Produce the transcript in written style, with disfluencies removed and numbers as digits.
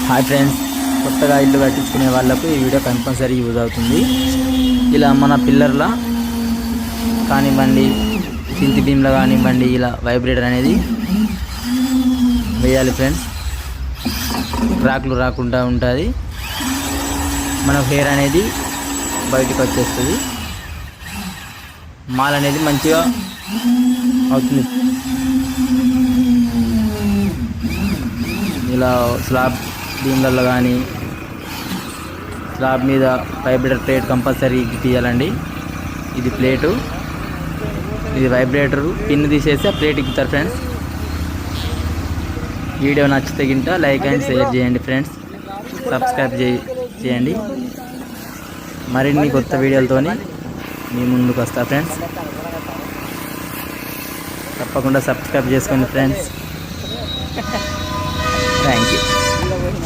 Hi friends, కొత్తగా ఇల్లు కట్టించుకునే వాళ్ళకు ఈ వీడియో కంపల్సరీ యూజ్ అవుతుంది. ఇలా మన పిల్లర్ల కానివ్వండి, సింతి బీమ్లో కానివ్వండి, ఇలా వైబ్రేటర్ అనేది వేయాలి ఫ్రెండ్స్. క్రాక్లు రాకుండా ఉంటుంది, మన హెయిర్ అనేది బయటకు వచ్చేస్తుంది, మాల్ అనేది మంచిగా అవుతుంది. ఇలా స్లాబ్ బీమ్లలో కానీ స్లాబ్ మీద వైబ్రేటర్ ప్లేట్ కంపల్సరీ తీయాలండి. ఇది ప్లేటు, ఇది వైబ్రేటరు. పిన్ తీసేసి ఆ ప్లేట్ ఎక్కుతారు ఫ్రెండ్స్. వీడియో నచ్చితే గింట లైక్ అండ్ షేర్ చేయండి ఫ్రెండ్స్. సబ్స్క్రైబ్ చేయండి. మరిన్ని కొత్త వీడియోలతోని మీ ముందుకు వస్తా ఫ్రెండ్స్. తప్పకుండా సబ్స్క్రైబ్ చేసుకోండి ఫ్రెండ్స్. Thank you.